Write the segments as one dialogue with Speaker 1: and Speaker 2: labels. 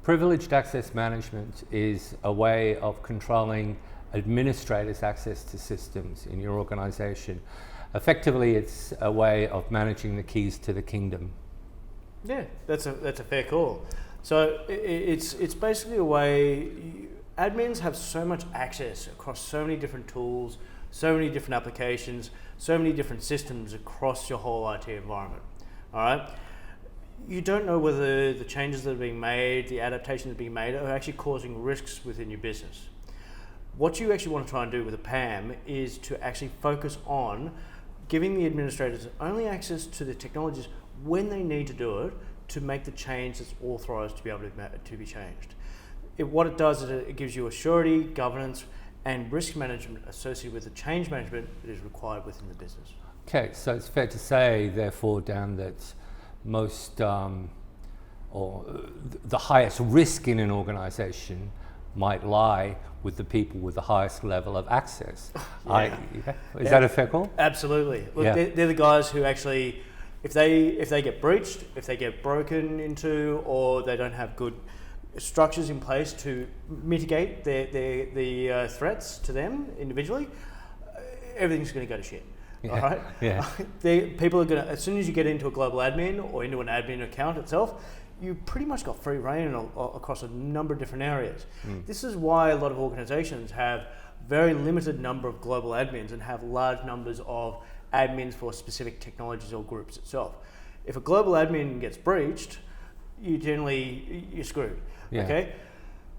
Speaker 1: Privileged access management is a way of controlling administrators' access to systems in your organization. Effectively, it's a way of managing the keys to the kingdom.
Speaker 2: Yeah, that's a fair call. So it's basically a way, admins have so much access across so many different tools, so many different applications, so many different systems across your whole IT environment. All right. You don't know whether the changes that are being made, the adaptations that are being made, are actually causing risks within your business. What you actually want to try and do with a PAM is to actually focus on giving the administrators only access to the technologies when they need to do it to make the change that's authorized to be able to be changed. What it does is it gives you a surety, governance, and risk management associated with the change management that is required within the business.
Speaker 1: Okay, so it's fair to say, therefore, Dan, that most or the highest risk in an organization might lie with the people with the highest level of access.
Speaker 2: Yeah.
Speaker 1: Is that a fair call?
Speaker 2: Absolutely. Look, they're the guys who actually, if they get breached, if they get broken into, or they don't have good structures in place to mitigate the threats to them individually, everything's going to go to shit.
Speaker 1: Yeah.
Speaker 2: All right.
Speaker 1: Yeah.
Speaker 2: People are going to, as soon as you get into a global admin or into an admin account itself, you pretty much got free reign across a number of different areas. This is why a lot of organizations have very limited number of global admins and have large numbers of admins for specific technologies or groups itself. If a global admin gets breached, you're screwed.
Speaker 1: Yeah.
Speaker 2: Okay.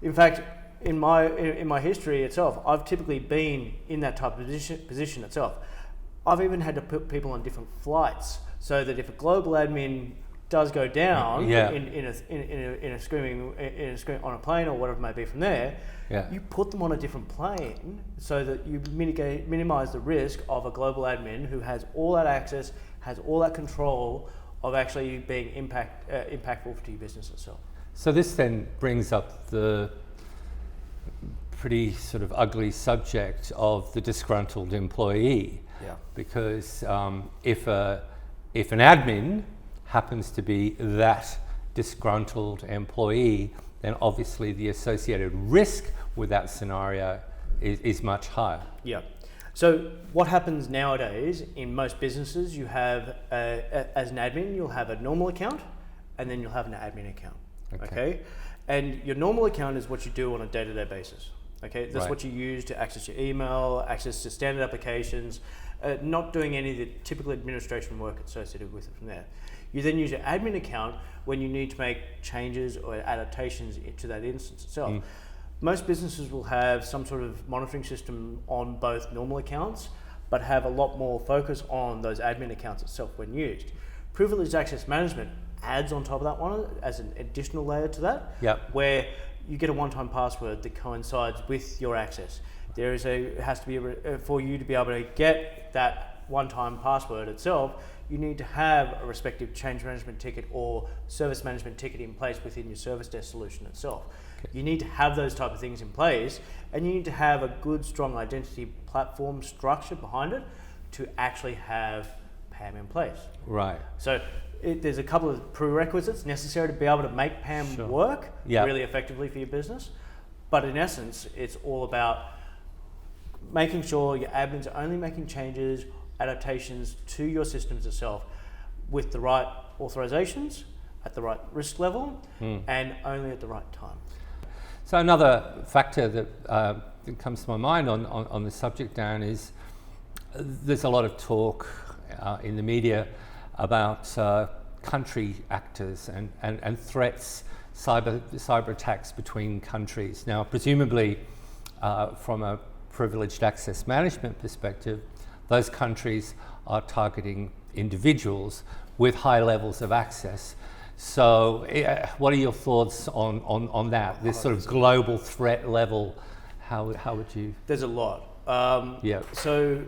Speaker 2: In fact, in my history itself, I've typically been in that type of position itself. I've even had to put people on different flights so that if a global admin does go down in a screaming on a plane or whatever it may be from there, you put them on a different plane so that you minimize the risk of a global admin who has all that access, has all that control of actually being impactful to your business itself.
Speaker 1: So this then brings up the pretty sort of ugly subject of the disgruntled employee.
Speaker 2: Yeah.
Speaker 1: Because if an admin happens to be that disgruntled employee, then obviously the associated risk with that scenario is much higher.
Speaker 2: Yeah. So what happens nowadays in most businesses, you have, as an admin, you'll have a normal account and then you'll have an admin account. Okay? And your normal account is what you do on a day-to-day basis. Okay? That's what you use to access your email, access to standard applications, not doing any of the typical administration work associated with it from there. You then use your admin account when you need to make changes or adaptations to that instance itself. Most businesses will have some sort of monitoring system on both normal accounts, but have a lot more focus on those admin accounts itself when used. Privileged access management adds on top of that one as an additional layer to that, where you get a one-time password that coincides with your access. It has to be for you to be able to get that one-time password itself. You need to have a respective change management ticket or service management ticket in place within your service desk solution itself. You need to have those type of things in place, and you need to have a good, strong identity platform structure behind it to actually have PAM in place.
Speaker 1: Right.
Speaker 2: So there's a couple of prerequisites necessary to be able to make PAM work really effectively for your business. But in essence, it's all about making sure your admins are only making changes, adaptations to your systems itself with the right authorizations, at the right risk level, and only at the right time.
Speaker 1: So another factor that comes to my mind on the subject, Dan, is there's a lot of talk in the media about country actors and threats, cyber attacks between countries. Now, presumably, from a privileged access management perspective, those countries are targeting individuals with high levels of access. So what are your thoughts on that, this sort of global threat level? How would you?
Speaker 2: There's a lot. So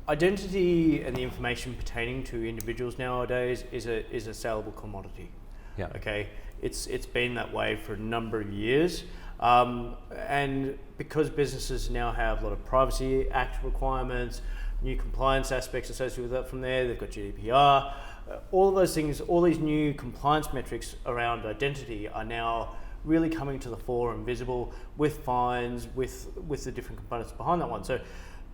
Speaker 2: identity and the information pertaining to individuals nowadays is a saleable commodity.
Speaker 1: Yeah.
Speaker 2: Okay. It's been that way for a number of years. And because businesses now have a lot of Privacy Act requirements, new compliance aspects associated with that from there, they've got GDPR, all of those things, all these new compliance metrics around identity are now really coming to the fore and visible with fines, with the different components behind that one. So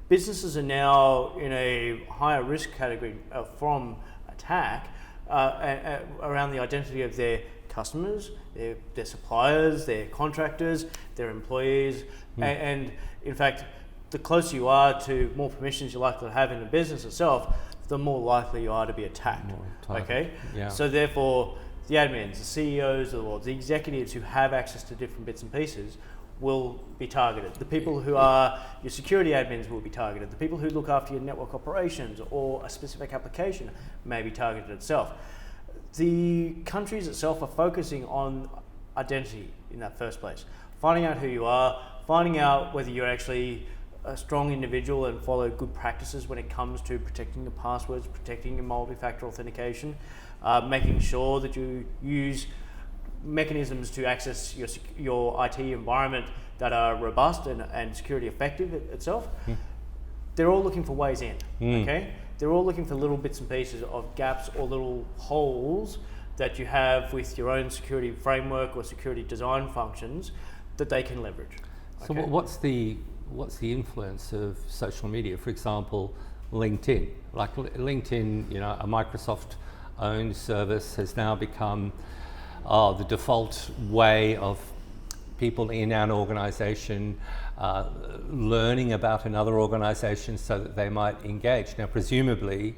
Speaker 2: businesses are now in a higher risk category from attack around the identity of their customers, their suppliers, their contractors, their employees, and in fact, the closer you are to more permissions you're likely to have in the business itself, the more likely you are to be attacked. Okay?
Speaker 1: Yeah.
Speaker 2: So therefore, the admins, the CEOs of the world, the executives who have access to different bits and pieces will be targeted. The people who are your security admins will be targeted. The people who look after your network operations or a specific application may be targeted itself. The countries itself are focusing on identity in that first place. Finding out who you are, finding out whether you're actually a strong individual and follow good practices when it comes to protecting the passwords, protecting your multi-factor authentication, making sure that you use mechanisms to access your IT environment that are robust and security effective itself. They're all looking for ways in, okay? They're all looking for little bits and pieces of gaps or little holes that you have with your own security framework or security design functions that they can leverage.
Speaker 1: So what's the influence of social media? For example, LinkedIn. Like LinkedIn, you know, a Microsoft-owned service has now become the default way of people in an organization learning about another organization so that they might engage. Now, presumably,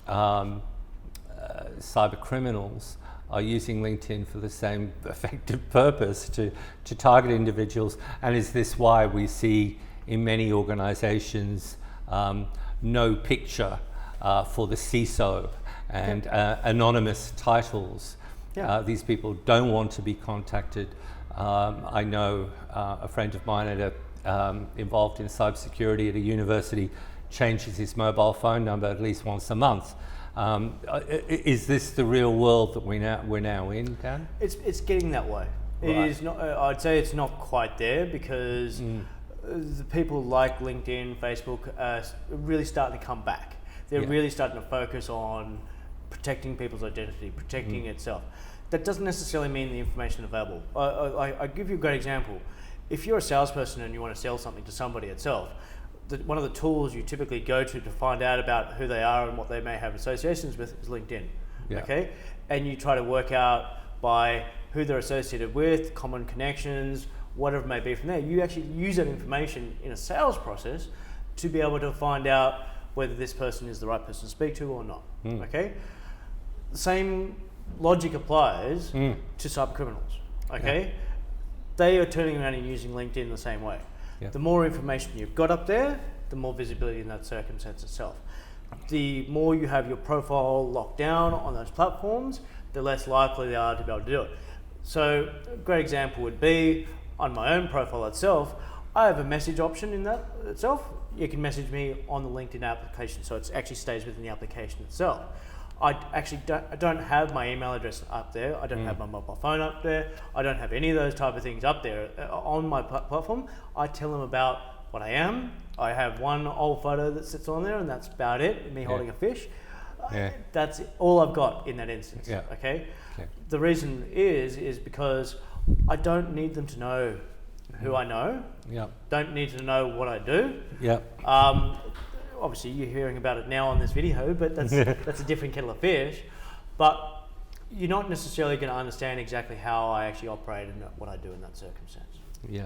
Speaker 1: cyber criminals are using LinkedIn for the same effective purpose to target individuals. And is this why we see in many organizations no picture for the CISO and anonymous titles? These people don't want to be contacted. I know a friend of mine involved in cybersecurity at a university changes his mobile phone number at least once a month. Is this the real world that we're now in, Dan?
Speaker 2: It's getting that way. Right. It is not. I'd say it's not quite there because the people like LinkedIn, Facebook are really starting to come back. They're really starting to focus on protecting people's identity, protecting itself. That doesn't necessarily mean the information available. I give you a great example. If you're a salesperson and you want to sell something to somebody itself, one of the tools you typically go to find out about who they are and what they may have associations with is LinkedIn. Okay, and you try to work out by who they're associated with, common connections, whatever it may be from there. You actually use that information in a sales process to be able to find out whether this person is the right person to speak to or not. Okay, the same logic applies to cyber criminals. Okay, they are turning around and using LinkedIn the same way. The more information you've got up there, the more visibility in that circumstance itself. The more you have your profile locked down on those platforms, the less likely they are to be able to do it. So a great example would be on my own profile itself, I have a message option in that itself. You can message me on the LinkedIn application, so it actually stays within the application itself. I don't have my email address up there. I don't have my mobile phone up there. I don't have any of those type of things up there on my platform. I tell them about what I am. I have one old photo that sits on there, and that's about it. Me holding a fish. That's all I've got in that instance. Okay. The reason is because I don't need them to know who I know. Don't need to know what I do. Obviously, you're hearing about it now on this video, but that's a different kettle of fish. But you're not necessarily going to understand exactly how I actually operate and what I do in that circumstance.